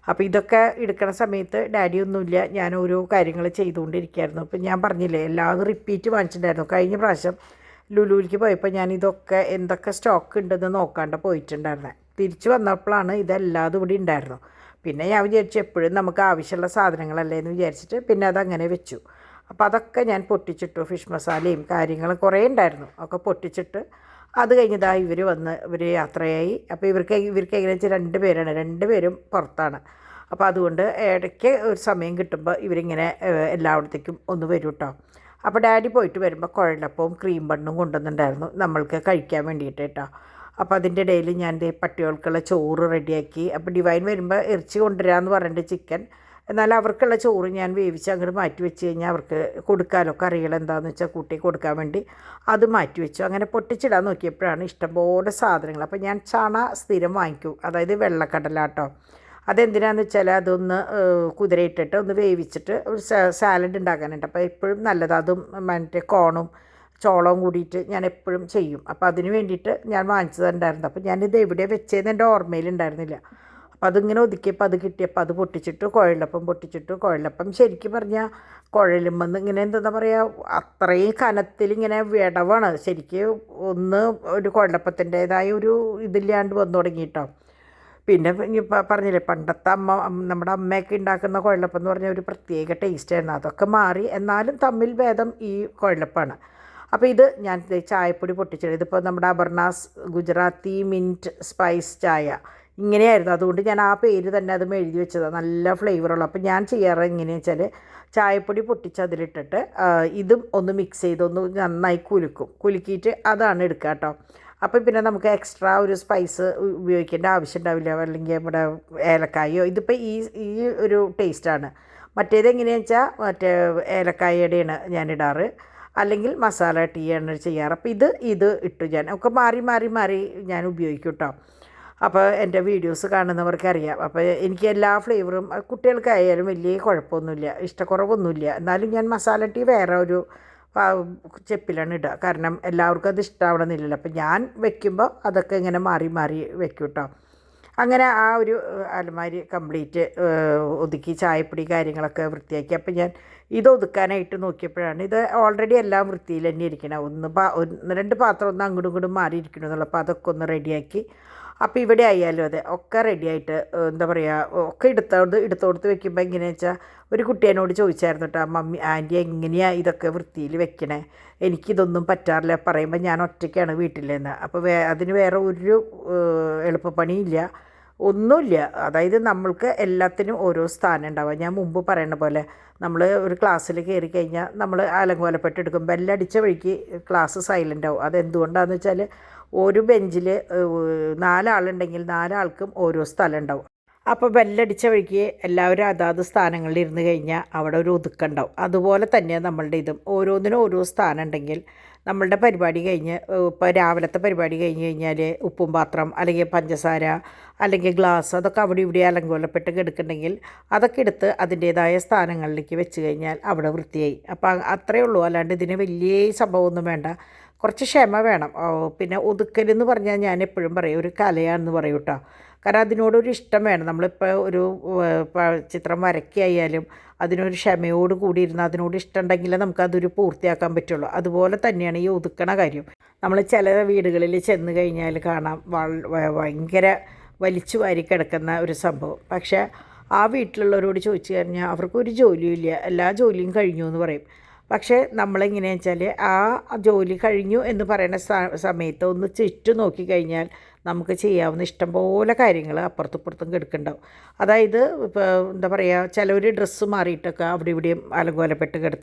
അപ്പോൾ ഇതൊക്കെ എടുക്കണ സമയത്ത് ഡാഡിയൊന്നുമില്ല, ഞാൻ ഓരോ കാര്യങ്ങൾ ചെയ്തുകൊണ്ടിരിക്കുകയായിരുന്നു. അപ്പം ഞാൻ പറഞ്ഞില്ലേ എല്ലാം റിപ്പീറ്റ് വാങ്ങിച്ചിട്ടുണ്ടായിരുന്നു. കഴിഞ്ഞ പ്രാവശ്യം ലുലുവിലേക്ക് പോയപ്പോൾ ഞാൻ ഇതൊക്കെ എന്തൊക്കെ സ്റ്റോക്ക് ഉണ്ടെന്ന് നോക്കാണ്ട് പോയിട്ടുണ്ടായിരുന്നത്. തിരിച്ച് വന്നപ്പോഴാണ് ഇതെല്ലാതും ഇവിടെ ഉണ്ടായിരുന്നു. പിന്നെ ഞാൻ വിചാരിച്ചു എപ്പോഴും നമുക്ക് ആവശ്യമുള്ള സാധനങ്ങളല്ലേ എന്ന് വിചാരിച്ചിട്ട് പിന്നെ അതങ്ങനെ വെച്ചു. അപ്പോൾ അതൊക്കെ ഞാൻ പൊട്ടിച്ചിട്ടു. ഫിഷ് മസാലയും കാര്യങ്ങളും കുറേ ഉണ്ടായിരുന്നു, ഒക്കെ പൊട്ടിച്ചിട്ട് അത് കഴിഞ്ഞതാ ഇവർ വന്ന് ഇവർ യാത്രയായി. അപ്പോൾ ഇവർക്ക് എങ്ങനെയാണെന്ന് വെച്ചാൽ 2 പേരാണ്, 2 പേരും പുറത്താണ്. അപ്പോൾ അതുകൊണ്ട് ഇടയ്ക്ക് ഒരു സമയം കിട്ടുമ്പോൾ ഇവരിങ്ങനെ എല്ലായിടത്തേക്കും ഒന്ന് വരും കേട്ടോ. അപ്പോൾ ഡാഡി പോയിട്ട് വരുമ്പോൾ കുഴലപ്പവും ക്രീം ബണ്ണും കൊണ്ടുവന്നിട്ടുണ്ടായിരുന്നു നമ്മൾക്ക് കഴിക്കാൻ വേണ്ടിയിട്ട് കേട്ടോ. അപ്പോൾ അതിൻ്റെ ഇടയിൽ ഞാൻ പട്ടികൾക്കുള്ള ചോറ് റെഡിയാക്കി. അപ്പോൾ ഡിവൈൻ വരുമ്പോൾ ഇറച്ചി കൊണ്ടുവരാമെന്ന് പറഞ്ഞിട്ട് ചിക്കൻ, എന്നാൽ അവർക്കുള്ള ചോറ് ഞാൻ വേവിച്ച് അങ്ങോട്ട് മാറ്റി വെച്ച് കഴിഞ്ഞാൽ അവർക്ക് കൊടുക്കാമല്ലോ, കറികൾ എന്താണെന്ന് വെച്ചാൽ കൂട്ടി കൊടുക്കാൻ വേണ്ടി അത് മാറ്റി വെച്ചു. അങ്ങനെ പൊട്ടിച്ചിടാൻ നോക്കിയപ്പോഴാണ് ഇഷ്ടംപോലെ സാധനങ്ങൾ. അപ്പോൾ ഞാൻ ചണ സ്ഥിരം വാങ്ങിക്കും, അതായത് വെള്ളക്കടലാട്ടോ. അതെന്തിനാണെന്ന് വെച്ചാൽ അതൊന്ന് കുതിരയിട്ടിട്ട് ഒന്ന് വേവിച്ചിട്ട് ഒരു സാലഡ് ഉണ്ടാക്കാനുണ്ട്. അപ്പോൾ എപ്പോഴും നല്ലത് അതും മറ്റേ കോണും ചോളവും കൂടിയിട്ട് ഞാൻ എപ്പോഴും ചെയ്യും. അപ്പോൾ അതിന് വേണ്ടിയിട്ട് ഞാൻ വാങ്ങിച്ചതുണ്ടായിരുന്നു. അപ്പോൾ ഞാനിത് എവിടെ വെച്ചതെന്ന് എൻ്റെ ഓർമ്മയിലുണ്ടായിരുന്നില്ല. അപ്പോൾ അതിങ്ങനെ ഒതുക്കിയപ്പോൾ അത് കിട്ടിയപ്പോൾ അത് പൊട്ടിച്ചിട്ട് കുഴലപ്പം ശരിക്കും പറഞ്ഞാൽ കുഴലുമെന്ന് ഇങ്ങനെ എന്താ പറയുക, അത്രയും കനത്തിലിങ്ങനെ വിടവാണ് ശരിക്കും. ഒന്ന് ഒരു കുഴലപ്പത്തിൻ്റേതായ ഒരു ഇതില്ലാണ്ട് വന്നു തുടങ്ങിയിട്ടോ. പിന്നെ പറഞ്ഞില്ലേ പണ്ടത്തെ നമ്മുടെ അമ്മയൊക്കെ ഉണ്ടാക്കുന്ന കുഴലപ്പം എന്ന് പറഞ്ഞാൽ ഒരു പ്രത്യേക ടേസ്റ്റായിരുന്നു. അതൊക്കെ മാറി, എന്നാലും തമ്മിൽ ഭേദം ഈ കുഴലപ്പാണ്. അപ്പോൾ ഇത് ഞാൻ ചായപ്പൊടി പൊട്ടിച്ചത്, ഇതിപ്പോൾ നമ്മുടെ അപർണാസ് ഗുജറാത്തി മിൻറ്റ് സ്പൈസ് ചായ ഇങ്ങനെയായിരുന്നു. അതുകൊണ്ട് ഞാൻ ആ പേര് തന്നെ അതും എഴുതി വെച്ചതാണ്, നല്ല ഫ്ലേവറുള്ള. അപ്പോൾ ഞാൻ ചെയ്യാറ് എങ്ങനെയാണെന്ന് വെച്ചാൽ ചായപ്പൊടി പൊട്ടിച്ച് അതിലിട്ടിട്ട് ഇതും ഒന്ന് മിക്സ് ചെയ്ത് ഒന്ന് നന്നായി കുലുക്കിയിട്ട് അതാണ് എടുക്കുക കേട്ടോ. അപ്പോൾ പിന്നെ നമുക്ക് എക്സ്ട്രാ ഒരു സ്പൈസ് ഉപയോഗിക്കേണ്ട ആവശ്യം ഉണ്ടാവില്ല, അല്ലെങ്കിൽ നമ്മുടെ ഏലക്കായോ. ഇതിപ്പോൾ ഈ ഒരു ടേസ്റ്റാണ്. മറ്റേത് എങ്ങനെയാണെന്ന് വെച്ചാൽ മറ്റേ ഏലക്കായയുടെയാണ് ഞാൻ ഇടാറ്, അല്ലെങ്കിൽ മസാല ടീയാണ് ചെയ്യാറ്. അപ്പോൾ ഇത് ഇട്ടു ഞാൻ ഒക്കെ മാറി ഞാൻ ഉപയോഗിക്കും കേട്ടോ. അപ്പോൾ എൻ്റെ വീഡിയോസ് കാണുന്നവർക്കറിയാം. അപ്പോൾ എനിക്ക് എല്ലാ ഫ്ലേവറും കുട്ടികൾക്കായാലും വലിയ കുഴപ്പമൊന്നുമില്ല, ഇഷ്ടക്കുറവൊന്നുമില്ല. എന്നാലും ഞാൻ മസാല ടീ വേറെ ഒരു ചെപ്പിലാണ് ഇടുക, കാരണം എല്ലാവർക്കും അത് ഇഷ്ടമാവണമെന്നില്ലല്ലോ. അപ്പോൾ ഞാൻ വെക്കുമ്പോൾ അതൊക്കെ ഇങ്ങനെ മാറി വെക്കും കേട്ടോ. അങ്ങനെ ആ ഒരു അലമാരി കംപ്ലീറ്റ് ഒതുക്കി ചായപ്പൊടി കാര്യങ്ങളൊക്കെ വൃത്തിയാക്കി. അപ്പോൾ ഞാൻ ഇത് ഒതുക്കാനായിട്ട് നോക്കിയപ്പോഴാണ് ഇത് ഓൾറെഡി എല്ലാം വൃത്തിയിൽ തന്നെ ഇരിക്കണം. 1-2 പാത്രം ഒന്ന് അങ്ങോട്ടും ഇങ്ങോട്ടും മാറിയിരിക്കണമെന്നുള്ളൂ. അപ്പോൾ അതൊക്കെ ഒന്ന് റെഡിയാക്കി അപ്പോൾ ഇവിടെ ആയാലും അതെ ഒക്കെ റെഡിയായിട്ട് എന്താ പറയുക ഒക്കെ എടുത്തോടുത്ത് വെക്കുമ്പോൾ എങ്ങനെയാണെന്ന് വെച്ചാൽ ഒരു കുട്ടി എന്നോട് ചോദിച്ചായിരുന്നു കേട്ടോ, മമ്മി ആൻറ്റി എങ്ങനെയാണ് ഇതൊക്കെ വൃത്തിയിൽ വെക്കണേ, എനിക്കിതൊന്നും പറ്റാറില്ല പറയുമ്പോൾ ഞാൻ ഒറ്റയ്ക്കാണ് വീട്ടിലെന്ന്. അപ്പോൾ അതിന് വേറെ ഒരു എളുപ്പപ്പണിയില്ല, ഒന്നുമില്ല. അതായത് നമ്മൾക്ക് എല്ലാത്തിനും ഓരോ സ്ഥാനം ഉണ്ടാവുക. ഞാൻ മുമ്പ് പറയുന്ന പോലെ നമ്മൾ ഒരു ക്ലാസ്സിൽ കയറി കഴിഞ്ഞാൽ നമ്മൾ അലങ്കോലപ്പെട്ട് എടുക്കും, ബെല്ലടിച്ച വഴിക്ക് ക്ലാസ് സൈലൻ്റ് ആവും. അതെന്തുകൊണ്ടാണെന്ന് വെച്ചാൽ ഒരു ബെഞ്ചിൽ 4 ആളുണ്ടെങ്കിൽ 4 ആൾക്കും ഓരോ സ്ഥലം ഉണ്ടാവും. അപ്പോൾ ബെല്ലടിച്ച വഴിക്ക് എല്ലാവരും അതാത് സ്ഥാനങ്ങളിൽ ഇരുന്ന് കഴിഞ്ഞാൽ അവിടെ ഒരു ഒതുക്കുണ്ടാവും. അതുപോലെ തന്നെയാണ് നമ്മളുടെ ഇതും, ഓരോന്നിനും ഓരോ സ്ഥാനം ഉണ്ടെങ്കിൽ നമ്മളുടെ പരിപാടി കഴിഞ്ഞ് ഇപ്പോൾ രാവിലത്തെ പരിപാടി കഴിഞ്ഞ് കഴിഞ്ഞാൽ ഉപ്പും പാത്രം അല്ലെങ്കിൽ പഞ്ചസാര അല്ലെങ്കിൽ ഗ്ലാസ് അതൊക്കെ അവിടെ ഇവിടെ അലങ്കോലപ്പെട്ട് കിടക്കുന്നുണ്ടെങ്കിൽ അതൊക്കെ എടുത്ത് അതിൻ്റേതായ സ്ഥാനങ്ങളിലേക്ക് വെച്ച് കഴിഞ്ഞാൽ അവിടെ വൃത്തിയായി. അപ്പോൾ അത്രയേ ഉള്ളൂ, അല്ലാണ്ട് ഇതിന് വലിയ സംഭവമൊന്നും വേണ്ട, കുറച്ച് ക്ഷമ വേണം. പിന്നെ ഒതുക്കലെന്ന് പറഞ്ഞാൽ ഞാൻ എപ്പോഴും പറയും ഒരു കലയാണെന്ന് പറയും കേട്ടോ. കാരണം അതിനോടൊരു ഇഷ്ടം വേണം. നമ്മളിപ്പോൾ ഒരു ചിത്രം വരയ്ക്കായാലും അതിനൊരു ക്ഷമയോട് കൂടി ഇരുന്ന് അതിനോട് ഇഷ്ടമുണ്ടെങ്കിലേ നമുക്കതൊരു പൂർത്തിയാക്കാൻ പറ്റുള്ളൂ. അതുപോലെ തന്നെയാണ് ഈ ഒതുക്കണ കാര്യം. നമ്മൾ ചില വീടുകളിൽ ചെന്ന് കഴിഞ്ഞാൽ കാണാം ഭയങ്കര വലിച്ചു വാരി കിടക്കുന്ന ഒരു സംഭവം. പക്ഷേ ആ വീട്ടിലുള്ളവരോട് ചോദിച്ചു കഴിഞ്ഞാൽ അവർക്കൊരു ജോലിയും ഇല്ല, എല്ലാ ജോലിയും കഴിഞ്ഞു എന്ന് പറയും. പക്ഷേ നമ്മളെങ്ങനെയാണെന്ന് വെച്ചാൽ ആ ജോലി കഴിഞ്ഞു എന്ന് പറയുന്ന സമയത്ത് ഒന്ന് ചുറ്റും നോക്കിക്കഴിഞ്ഞാൽ നമുക്ക് ചെയ്യാവുന്ന ഇഷ്ടംപോലെ കാര്യങ്ങൾ അപ്പുറത്തും കിടക്കുന്നുണ്ടാവും. അതായത് ഇപ്പോൾ എന്താ പറയുക, ചിലർ ഡ്രസ്സ് മാറിയിട്ടൊക്കെ അവിടെ ഇവിടെയും അലങ്കോലപ്പെട്ട്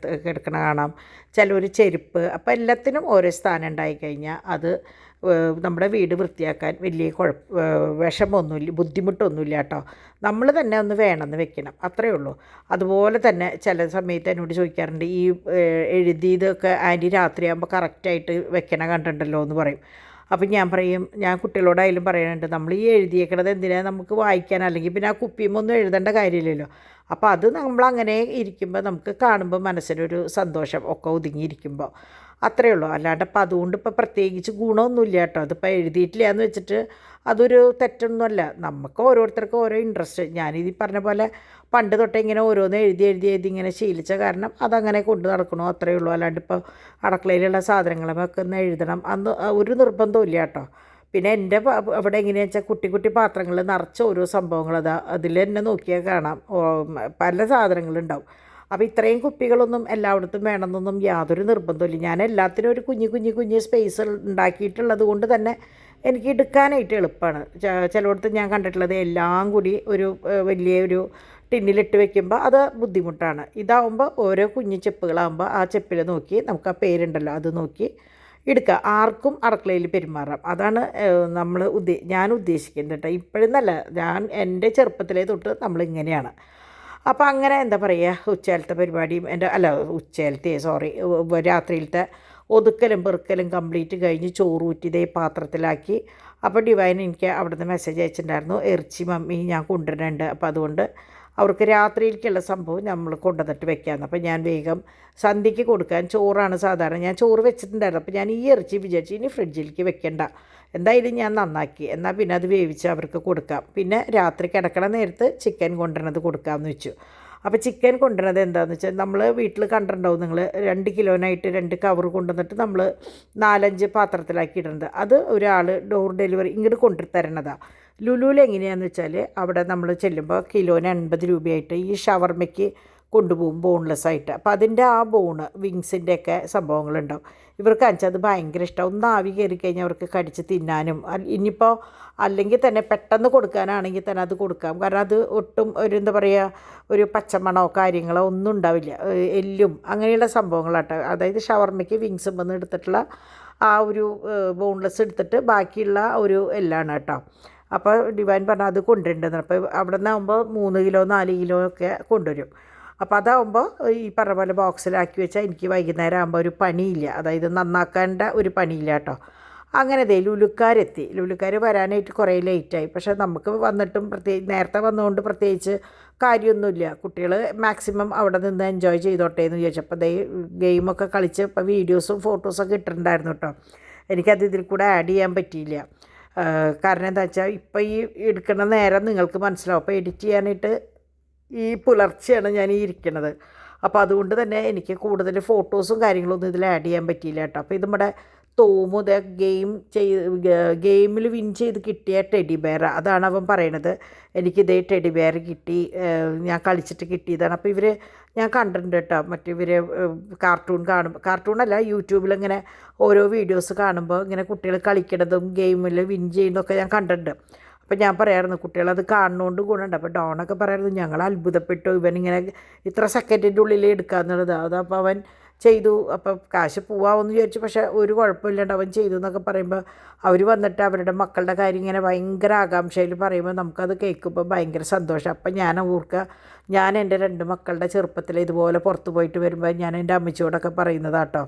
കിടക്കണ കാണാം, ചിലർ ചെരുപ്പ്. അപ്പോൾ എല്ലാത്തിനും ഓരോ സ്ഥാനം ഉണ്ടായിക്കഴിഞ്ഞാൽ അത് നമ്മുടെ വീട് വൃത്തിയാക്കാൻ വലിയ വിഷമമൊന്നുമില്ല, ബുദ്ധിമുട്ടൊന്നുമില്ല കേട്ടോ. നമ്മൾ തന്നെ ഒന്ന് വേണമെന്ന് വെക്കണം, അത്രയേ ഉള്ളൂ. അതുപോലെ തന്നെ ചില സമയത്ത് എന്നോട് ചോദിക്കാറുണ്ട്, ഈ എഴുതിയതൊക്കെ ആൻറ്റി രാത്രിയാകുമ്പോൾ കറക്റ്റായിട്ട് വെക്കണ കണ്ടിട്ടുണ്ടല്ലോ എന്ന് പറയും. അപ്പം ഞാൻ പറയും, ഞാൻ കുട്ടികളോടായാലും പറയുന്നുണ്ട്, നമ്മൾ ഈ എഴുതിയേക്കണത് എന്തിനാണ് നമുക്ക് വായിക്കാൻ, അല്ലെങ്കിൽ പിന്നെ ആ കുപ്പിയുമൊന്നും എഴുതേണ്ട കാര്യമില്ലല്ലോ. അപ്പോൾ അത് നമ്മളങ്ങനെ ഇരിക്കുമ്പോൾ നമുക്ക് കാണുമ്പോൾ മനസ്സിനൊരു സന്തോഷം, ഒക്കെ ഒതുങ്ങിയിരിക്കുമ്പോൾ അത്രയേ ഉള്ളൂ. അല്ലാണ്ട് അപ്പം അതുകൊണ്ട് ഇപ്പോൾ പ്രത്യേകിച്ച് ഗുണമൊന്നുമില്ല കേട്ടോ. അതിപ്പോൾ എഴുതിയിട്ടില്ല എന്ന് വെച്ചിട്ട് അതൊരു തെറ്റൊന്നുമല്ല, നമുക്ക് ഓരോരുത്തർക്കും ഓരോ ഇൻട്രസ്റ്റ്. ഞാനിത് പറഞ്ഞ പോലെ പണ്ട് തൊട്ടേ ഇങ്ങനെ ഓരോന്ന് എഴുതി ഇങ്ങനെ ശീലിച്ച കാരണം അതങ്ങനെ കൊണ്ട് നടക്കണോ, അത്രയേ ഉള്ളൂ. അല്ലാണ്ട് ഇപ്പോൾ അടുക്കളയിലുള്ള സാധനങ്ങളൊക്കെ ഒന്ന് എഴുതണം അന്ന് ഒരു നിർബന്ധവും ഇല്ല കേട്ടോ. പിന്നെ എൻ്റെ അവിടെ എങ്ങനെയാണെന്ന് വെച്ചാൽ കുട്ടി കുട്ടി പാത്രങ്ങൾ നിറച്ച ഓരോ സംഭവങ്ങൾ അതിൽ തന്നെ നോക്കിയാൽ കാണാം, പല സാധനങ്ങളുണ്ടാവും. അപ്പോൾ ഇത്രയും കുപ്പികളൊന്നും എല്ലായിടത്തും വേണമെന്നൊന്നും യാതൊരു നിർബന്ധമില്ല. ഞാൻ എല്ലാത്തിനും ഒരു കുഞ്ഞ് സ്പേസ് ഉണ്ടാക്കിയിട്ടുള്ളത് കൊണ്ട് തന്നെ എനിക്ക് എടുക്കാനായിട്ട് എളുപ്പമാണ്. ചിലയിടത്ത് ഞാൻ കണ്ടിട്ടുള്ളത് എല്ലാം കൂടി ഒരു വലിയൊരു ടിന്നിലിട്ട് വെക്കുമ്പോൾ അത് ബുദ്ധിമുട്ടാണ്. ഇതാവുമ്പോൾ ഓരോ കുഞ്ഞു ചെപ്പുകളാകുമ്പോൾ ആ ചെപ്പിൽ നോക്കി നമുക്ക് ആ പേരുണ്ടല്ലോ അത് നോക്കി എടുക്കുക, ആർക്കും അടുക്കളയിൽ പെരുമാറാം. അതാണ് ഞാൻ ഉദ്ദേശിക്കുന്നത് കേട്ടോ. ഇപ്പോഴെന്നല്ല, ഞാൻ എൻ്റെ ചെറുപ്പത്തിലേ തൊട്ട് നമ്മളിങ്ങനെയാണ്. അപ്പോൾ അങ്ങനെ എന്താ പറയുക, ഉച്ചയിലത്തെ പരിപാടിയും രാത്രിയിലത്തെ ഒതുക്കലും പെറുക്കലും കംപ്ലീറ്റ് കഴിഞ്ഞ് ചോറൂറ്റിതേ പാത്രത്തിലാക്കി. അപ്പോൾ ഡിവൈൻ എനിക്ക് അവിടുന്ന് മെസ്സേജ് അയച്ചിട്ടുണ്ടായിരുന്നു, ഇറച്ചി മമ്മി ഞാൻ കൊണ്ടുവരുന്നുണ്ട്, അപ്പോൾ അതുകൊണ്ട് അവർക്ക് രാത്രിയിലേക്കുള്ള സംഭവം നമ്മൾ കൊണ്ടുവന്നിട്ട് വെക്കാമെന്ന്. അപ്പോൾ ഞാൻ വേഗം സന്ധ്യയ്ക്ക് കൊടുക്കാൻ ചോറാണ് സാധാരണ, ഞാൻ ചോറ് വെച്ചിട്ടുണ്ടായിരുന്നു. അപ്പോൾ ഞാൻ ഈ ഇറച്ചി വിചാരിച്ച് ഇനി ഫ്രിഡ്ജിലേക്ക് വെക്കണ്ട, എന്തായാലും ഞാൻ നന്നാക്കി, എന്നാൽ പിന്നെ അത് വേവിച്ച് അവർക്ക് കൊടുക്കാം. പിന്നെ രാത്രി കിടക്കണ നേരത്ത് ചിക്കൻ കൊണ്ടുവരണത് കൊടുക്കാമെന്ന് വെച്ചു. അപ്പോൾ ചിക്കൻ കൊണ്ടുവരുന്നത് എന്താണെന്ന് വെച്ചാൽ നമ്മൾ വീട്ടിൽ കണ്ടിട്ടുണ്ടാവും, നിങ്ങൾ 2 കിലോനായിട്ട് 2 കവർ കൊണ്ടുവന്നിട്ട് നമ്മൾ 4-5 പാത്രത്തിലാക്കി ഇടുന്നത്. അത് ഒരാൾ ഡോർ ഡെലിവറി ഇങ്ങോട്ട് കൊണ്ടുതരണതാണ്. ലുലുവിൽ എങ്ങനെയാണെന്ന് വെച്ചാൽ അവിടെ നമ്മൾ ചെല്ലുമ്പോൾ കിലോന് 80 രൂപയായിട്ട് ഈ ഷവർമ്മയ്ക്ക് കൊണ്ടുപോകും ബോൺലെസ് ആയിട്ട്. അപ്പോൾ അതിൻ്റെ ആ ബോണ് വിങ്സിൻ്റെയൊക്കെ സംഭവങ്ങളുണ്ടാവും. ഇവർക്ക് അത് ഭയങ്കര ഇഷ്ടമാണ്. ഒന്ന് ആവി കയറി കഴിഞ്ഞാൽ അവർക്ക് കടിച്ച് തിന്നാനും, ഇനിയിപ്പോൾ അല്ലെങ്കിൽ തന്നെ പെട്ടെന്ന് കൊടുക്കാനാണെങ്കിൽ തന്നെ അത് കൊടുക്കാം. കാരണം അത് ഒട്ടും ഒരു എന്താ പറയുക, ഒരു പച്ചമണോ കാര്യങ്ങളോ ഒന്നും ഉണ്ടാവില്ല, എല്ലും അങ്ങനെയുള്ള സംഭവങ്ങളാട്ടോ. അതായത് ഷവർമ്മയ്ക്ക് വിങ്സും വന്ന് എടുത്തിട്ടുള്ള ആ ഒരു ബോൺലെസ് എടുത്തിട്ട് ബാക്കിയുള്ള ഒരു എല്ലാണ് കേട്ടോ. അപ്പോൾ ഡിവൈൻ പറഞ്ഞാൽ അത് കൊണ്ടുവരേണ്ടതെന്ന്. അപ്പോൾ അവിടെ നിന്നാകുമ്പോൾ 3 കിലോ 4 കിലോ ഒക്കെ കൊണ്ടുവരും. അപ്പോൾ അതാകുമ്പോൾ ഈ പറഞ്ഞ പോലെ ബോക്സിലാക്കി വെച്ചാൽ എനിക്ക് വൈകുന്നേരം ആകുമ്പോൾ ഒരു പണിയില്ല, അതായത് നന്നാക്കേണ്ട ഒരു പണിയില്ല കേട്ടോ. അങ്ങനെ ലുലുക്കാരെത്തി. ലുലുക്കാർ വരാനായിട്ട് കുറേ ലേറ്റായി. പക്ഷേ നമുക്ക് വന്നിട്ടും നേരത്തെ വന്നുകൊണ്ട് പ്രത്യേകിച്ച് കാര്യമൊന്നുമില്ല. കുട്ടികൾ മാക്സിമം അവിടെ നിന്ന് എൻജോയ് ചെയ്തോട്ടെ എന്ന് ചോദിച്ചപ്പോൾ ഗെയിമൊക്കെ കളിച്ച് ഇപ്പോൾ വീഡിയോസും ഫോട്ടോസൊക്കെ ഇട്ടിട്ടുണ്ടായിരുന്നു കേട്ടോ. എനിക്കത് ഇതിൽ കൂടെ ആഡ് ചെയ്യാൻ പറ്റിയില്ല. കാരണം എന്താ വെച്ചാൽ ഇപ്പോൾ ഈ എടുക്കുന്ന നേരം നിങ്ങൾക്ക് മനസ്സിലാവും. അപ്പോൾ എഡിറ്റ് ചെയ്യാനായിട്ട് ഈ പുലർച്ചെയാണ് ഞാൻ ഈ ഇരിക്കുന്നത്. അപ്പോൾ അതുകൊണ്ട് തന്നെ എനിക്ക് കൂടുതൽ ഫോട്ടോസും കാര്യങ്ങളൊന്നും ഇതിൽ ആഡ് ചെയ്യാൻ പറ്റിയില്ല കേട്ടോ. അപ്പോൾ ഇത് നമ്മുടെ തോമുത ഗെയിമിൽ വിൻ ചെയ്ത് കിട്ടിയ ടെഡി ബെയർ, അതാണ് അവൻ പറയണത്. എനിക്കിതേ ടെഡി ബെയർ കിട്ടി, ഞാൻ കളിച്ചിട്ട് കിട്ടിയതാണ്. അപ്പോൾ ഞാൻ കണ്ടിട്ടുണ്ട് കേട്ടോ, മറ്റിവർ കാർട്ടൂണല്ല, യൂട്യൂബിലിങ്ങനെ ഓരോ വീഡിയോസ് കാണുമ്പോൾ ഇങ്ങനെ കുട്ടികൾ കളിക്കണതും ഗെയിമിൽ വിൻ ചെയ്യുന്നതൊക്കെ ഞാൻ കണ്ടിട്ടുണ്ട്. അപ്പോൾ ഞാൻ പറയാമായിരുന്നു കുട്ടികളത് കാണുന്നതുകൊണ്ട് ഗുണമുണ്ട്. അപ്പോൾ ഡോണൊക്കെ പറയായിരുന്നു ഞങ്ങൾ അത്ഭുതപ്പെട്ടു, ഇവനിങ്ങനെ ഇത്ര സെക്കൻഡിൻ്റെ ഉള്ളിൽ എടുക്കാമെന്നുള്ളത്. അതപ്പോൾ അവൻ ചെയ്തു. അപ്പോൾ കാശ് പോവാമെന്ന് വിചാരിച്ചു, പക്ഷേ ഒരു കുഴപ്പമില്ലാണ്ട് അവൻ ചെയ്തു എന്നൊക്കെ പറയുമ്പോൾ അവർ വന്നിട്ട് അവരുടെ മക്കളുടെ കാര്യം ഇങ്ങനെ ഭയങ്കര ആകാംക്ഷയിൽ പറയുമ്പോൾ നമുക്കത് കേൾക്കുമ്പോൾ ഭയങ്കര സന്തോഷം. അപ്പം ഞാൻ ഓർക്കുക, ഞാൻ എൻ്റെ 2 മക്കളുടെ ചെറുപ്പത്തിൽ ഇതുപോലെ പുറത്ത് പോയിട്ട് വരുമ്പോൾ ഞാൻ എൻ്റെ അമ്മച്ചിയോടൊക്കെ പറയുന്നതാട്ടോ.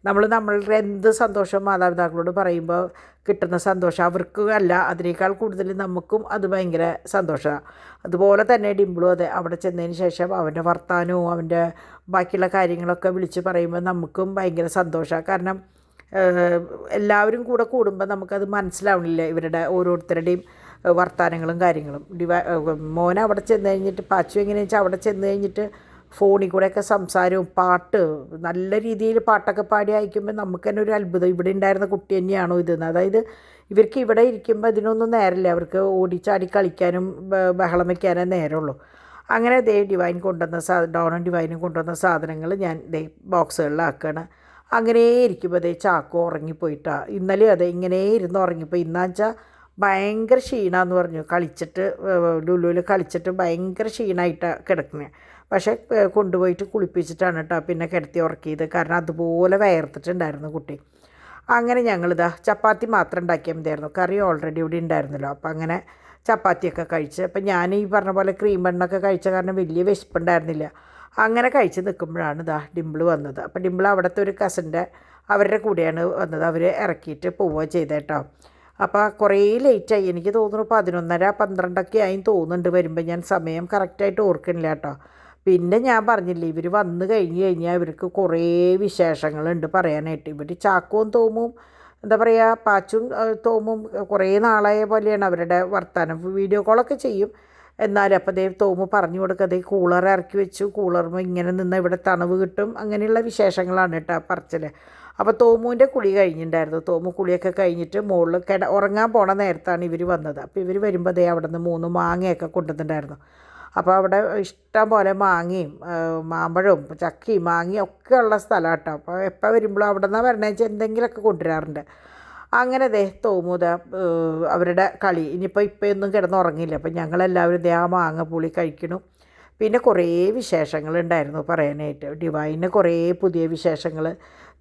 നമ്മളുടെ എന്ത് സന്തോഷം മാതാപിതാക്കളോട് പറയുമ്പോൾ കിട്ടുന്ന സന്തോഷം അവർക്ക് അല്ല, അതിനേക്കാൾ കൂടുതൽ നമുക്കും അത് ഭയങ്കര സന്തോഷമാണ്. അതുപോലെ തന്നെ ഡിംപിളും അതെ, അവിടെ ചെന്നതിന് ശേഷം അവൻ്റെ വർത്താനവും അവൻ്റെ ബാക്കിയുള്ള കാര്യങ്ങളൊക്കെ വിളിച്ച് പറയുമ്പോൾ നമുക്കും ഭയങ്കര സന്തോഷമാണ്. കാരണം എല്ലാവരും കൂടെ കൂടുമ്പോൾ നമുക്കത് മനസ്സിലാവണില്ല ഇവരുടെ ഓരോരുത്തരുടെയും വർത്താനങ്ങളും കാര്യങ്ങളും. മോൻ അവിടെ ചെന്ന് കഴിഞ്ഞിട്ട് പാച്ചു എങ്ങനെയാണെന്ന് വെച്ചാൽ അവിടെ ചെന്ന് കഴിഞ്ഞിട്ട് ഫോണിൽ കൂടെയൊക്കെ സംസാരവും പാട്ട് നല്ല രീതിയിൽ പാട്ടൊക്കെ പാടി അയക്കുമ്പോൾ നമുക്ക് തന്നെ ഒരു അത്ഭുതം, ഇവിടെ ഉണ്ടായിരുന്ന കുട്ടി തന്നെയാണോ ഇതെന്ന്. അതായത് ഇവർക്ക് ഇവിടെ ഇരിക്കുമ്പോൾ ഇതിനൊന്നും നേരമില്ല, അവർക്ക് ഓടിച്ചാടി കളിക്കാനും ബഹളം വയ്ക്കാനേ നേരമുള്ളൂ. അങ്ങനെ ഡിവൈൻ കൊണ്ടുവന്ന ഡോണും ഡിവൈനും കൊണ്ടുവന്ന സാധനങ്ങൾ ഞാൻ ബോക്സുകളിലാക്കുകയാണ്. അങ്ങനെ ഇരിക്കുമ്പോൾ ചാക്കോ ഉറങ്ങിപ്പോയിട്ടാണ്. ഇന്നലെ അതെ ഇങ്ങനെ ഇരുന്ന് ഉറങ്ങിപ്പോയി. ഇന്നാച്ചാൽ ഭയങ്കര ക്ഷീണമെന്ന് പറഞ്ഞു, കളിച്ചിട്ട് ലുലുവിൽ കളിച്ചിട്ട് ഭയങ്കര ക്ഷീണമായിട്ടാണ് കിടക്കുന്നത്. പക്ഷേ കൊണ്ടുപോയിട്ട് കുളിപ്പിച്ചിട്ടാണ് കേട്ടോ പിന്നെ കിടത്തി ഉറക്കിയത്, കാരണം അതുപോലെ വയർത്തിട്ടുണ്ടായിരുന്നു കുട്ടി. അങ്ങനെ ഞങ്ങളിതാ ചപ്പാത്തി മാത്രം ഉണ്ടാക്കിയാൽ മതിയായിരുന്നു, കറി ഓൾറെഡി ഇവിടെ ഉണ്ടായിരുന്നല്ലോ. അപ്പോൾ അങ്ങനെ ചപ്പാത്തിയൊക്കെ കഴിച്ച്, അപ്പം ഞാൻ ഈ പറഞ്ഞ പോലെ ക്രീം ബണ്ണൊക്കെ കഴിച്ച കാരണം വലിയ വിശപ്പുണ്ടായിരുന്നില്ല. അങ്ങനെ കഴിച്ച് നിൽക്കുമ്പോഴാണ് ഡിംപിൾ വന്നത്. അപ്പോൾ ഡിംപിൾ അവിടുത്തെ ഒരു കസിൻ്റെ അവരുടെ കൂടെയാണ് വന്നത്, അവർ ഇറക്കിയിട്ട് പോവുക ചെയ്തേട്ടോ. അപ്പോൾ കുറേ ലേറ്റായി, എനിക്ക് തോന്നുന്നു 11:30 12 ആയി തോന്നുന്നുണ്ട് വരുമ്പോൾ. ഞാൻ സമയം കറക്റ്റായിട്ട് ഓർക്കണില്ല കേട്ടോ. പിന്നെ ഞാൻ പറഞ്ഞില്ലേ, ഇവർ വന്നു കഴിഞ്ഞാൽ ഇവർക്ക് കുറേ വിശേഷങ്ങളുണ്ട് പറയാനായിട്ട്. ഇവർ ചാക്കവും തോമും എന്താ പറയുക, പാച്ചും തോമും കുറേ നാളായ പോലെയാണ് അവരുടെ വർത്തമാനം. വീഡിയോ കോളൊക്കെ ചെയ്യും, എന്നാലും അപ്പോൾ തോമു പറഞ്ഞു കൊടുക്കുക, കൂളർ ഇറക്കി വെച്ചു, കൂളറുമ്പോൾ ഇങ്ങനെ നിന്ന് ഇവിടെ തണുവ് കിട്ടും, അങ്ങനെയുള്ള വിശേഷങ്ങളാണ് കേട്ടോ പറച്ചിൽ. അപ്പോൾ തോമുവിൻ്റെ കുളി കഴിഞ്ഞിട്ടുണ്ടായിരുന്നു. തോമു കുളിയൊക്കെ കഴിഞ്ഞിട്ട് മുകളിൽ ഉറങ്ങാൻ പോണ നേരത്താണ് ഇവർ വന്നത്. അപ്പോൾ ഇവർ വരുമ്പോൾ അവിടെ നിന്ന് 3 മാങ്ങയൊക്കെ കൊണ്ടുവന്നിട്ടുണ്ടായിരുന്നു. അപ്പോൾ അവിടെ ഇഷ്ടം പോലെ മാങ്ങയും മാമ്പഴവും ചക്കയും മാങ്ങയും ഒക്കെ ഉള്ള സ്ഥലം കേട്ടോ. അപ്പോൾ എപ്പോൾ വരുമ്പോഴും അവിടെ നിന്നാണ് വരണേന്ന് വെച്ചാൽ എന്തെങ്കിലുമൊക്കെ കൊണ്ടുവരാറുണ്ട്. അങ്ങനെ തോമുത അവരുടെ കളി ഇനിയിപ്പോൾ ഒന്നും കിടന്നുറങ്ങില്ല. അപ്പം ഞങ്ങളെല്ലാവരും ആ മാങ്ങ പുളി കഴിക്കണം. പിന്നെ കുറേ വിശേഷങ്ങളുണ്ടായിരുന്നു പറയാനായിട്ട്. ഡിവൈന് കുറേ പുതിയ വിശേഷങ്ങൾ,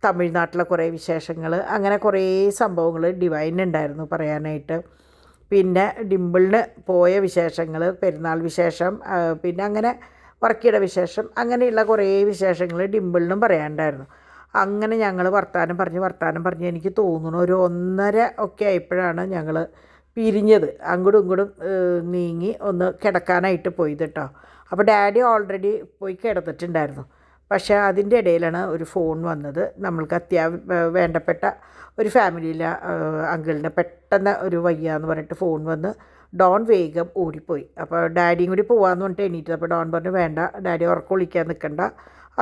തമിഴ്നാട്ടിലെ കുറേ വിശേഷങ്ങൾ, അങ്ങനെ കുറേ സംഭവങ്ങൾ ഡിവൈനുണ്ടായിരുന്നു പറയാനായിട്ട്. പിന്നെ ഡിംപിളിന് പോയ വിശേഷങ്ങൾ, പെരുന്നാൾ വിശേഷം, പിന്നെ അങ്ങനെ വർക്കിയുടെ വിശേഷം, അങ്ങനെയുള്ള കുറേ വിശേഷങ്ങൾ ഡിംപിളിനും പറയാനുണ്ടായിരുന്നു. അങ്ങനെ ഞങ്ങൾ വർത്താനം പറഞ്ഞ് എനിക്ക് തോന്നുന്നു ഒരു 1:30 ഒക്കെ ആയപ്പോഴാണ് ഞങ്ങൾ പിരിഞ്ഞത്. അങ്ങോട്ടും ഇങ്ങോട്ടും നീങ്ങി ഒന്ന് കിടക്കാനായിട്ട് പോയത് കേട്ടോ. അപ്പോൾ ഡാഡി ഓൾറെഡി പോയി കിടന്നിട്ടുണ്ടായിരുന്നു. പക്ഷേ അതിൻ്റെ ഇടയിലാണ് ഒരു ഫോൺ വന്നത്. നമ്മൾക്ക് വേണ്ടപ്പെട്ട ഒരു ഫാമിലിയിലെ അങ്കിളിന് പെട്ടെന്ന് ഒരു വയ്യാന്ന് പറഞ്ഞിട്ട് ഫോൺ വന്ന് ഡോൺ വേഗം ഓടിപ്പോയി. അപ്പോൾ ഡാഡിയും കൂടി പോകാമെന്ന് പറഞ്ഞിട്ട് എണീറ്റത്. അപ്പോൾ ഡോൺ പറഞ്ഞു വേണ്ട, ഡാഡി ഉറക്കം വിളിക്കാൻ നിൽക്കണ്ട,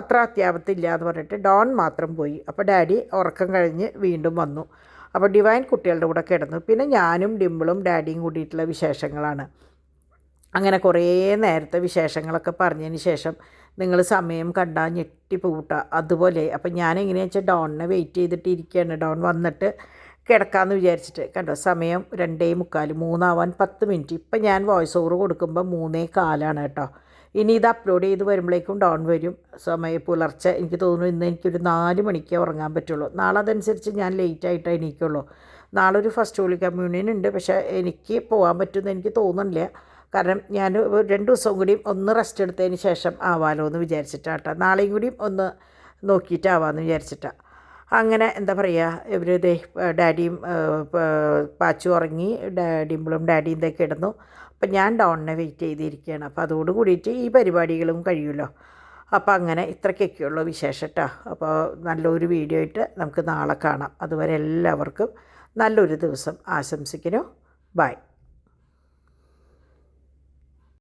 അത്ര അത്യാപത്തില്ല എന്ന് പറഞ്ഞിട്ട് ഡോൺ മാത്രം പോയി. അപ്പോൾ ഡാഡി ഉറക്കം കഴിഞ്ഞ് വീണ്ടും വന്നു. അപ്പോൾ ഡിവൈൻ കുട്ടികളുടെ കൂടെ കിടന്നു. പിന്നെ ഞാനും ഡിംപിളും ഡാഡിയും കൂടിയിട്ടുള്ള വിശേഷങ്ങളാണ്. അങ്ങനെ കുറേ നേരത്തെ വിശേഷങ്ങളൊക്കെ പറഞ്ഞതിന് ശേഷം നിങ്ങൾ സമയം കണ്ടാൽ ഞെട്ടിപ്പൂട്ട അതുപോലെ. അപ്പം ഞാനെങ്ങനെയാണെന്ന് വെച്ചാൽ ഡോണിനെ വെയിറ്റ് ചെയ്തിട്ട് ഇരിക്കുകയാണ്, ഡോൺ വന്നിട്ട് കിടക്കാമെന്ന് വിചാരിച്ചിട്ട്. കണ്ടോ സമയം 2:45, 3 10 മിനിറ്റ്. ഇപ്പം ഞാൻ വോയിസ് ഓവർ കൊടുക്കുമ്പോൾ 3:15 കേട്ടോ. ഇനി ഇത് അപ്ലോഡ് ചെയ്ത് വരുമ്പോഴേക്കും ഡോൺ വരും. സമയം പുലർച്ചെ എനിക്ക് തോന്നുന്നു ഇന്ന് എനിക്കൊരു 4 മണിക്കേ ഉറങ്ങാൻ പറ്റുള്ളൂ. നാളെ അതനുസരിച്ച് ഞാൻ ലേറ്റായിട്ടേ എണീക്കുള്ളൂ. നാളെ ഒരു ഫസ്റ്റ് ഹോളി കമ്മ്യൂണിയൻ ഉണ്ട്, പക്ഷേ എനിക്ക് പോകാൻ പറ്റുമെന്ന് എനിക്ക് തോന്നുന്നില്ല. കാരണം ഞാൻ 2 ദിവസം കൂടിയും ഒന്ന് റെസ്റ്റ് എടുത്തതിന് ശേഷം ആവാലോ എന്ന് വിചാരിച്ചിട്ടാട്ടോ. നാളെയും കൂടിയും ഒന്ന് നോക്കിയിട്ടാവാമെന്ന് വിചാരിച്ചിട്ടാണ്. അങ്ങനെ എന്താ പറയുക, ഇവർ ഡാഡിയും പാച്ചു ഉറങ്ങി, ഡിംപിളും ഡാഡിയും ഇതൊക്കെ ഇടുന്നു. അപ്പം ഞാൻ ഡോണിനെ വെയിറ്റ് ചെയ്തിരിക്കുകയാണ്. അപ്പോൾ അതോട് കൂടിയിട്ട് ഈ പരിപാടികളും കഴിയുമല്ലോ. അപ്പോൾ അങ്ങനെ ഇത്രയ്ക്കൊക്കെയുള്ളൂ വിശേഷം കേട്ടോ. അപ്പോൾ നല്ലൊരു വീഡിയോ ആയിട്ട് നമുക്ക് നാളെ കാണാം. അതുവരെ എല്ലാവർക്കും നല്ലൊരു ദിവസം ആശംസിക്കുന്നു. ബൈ.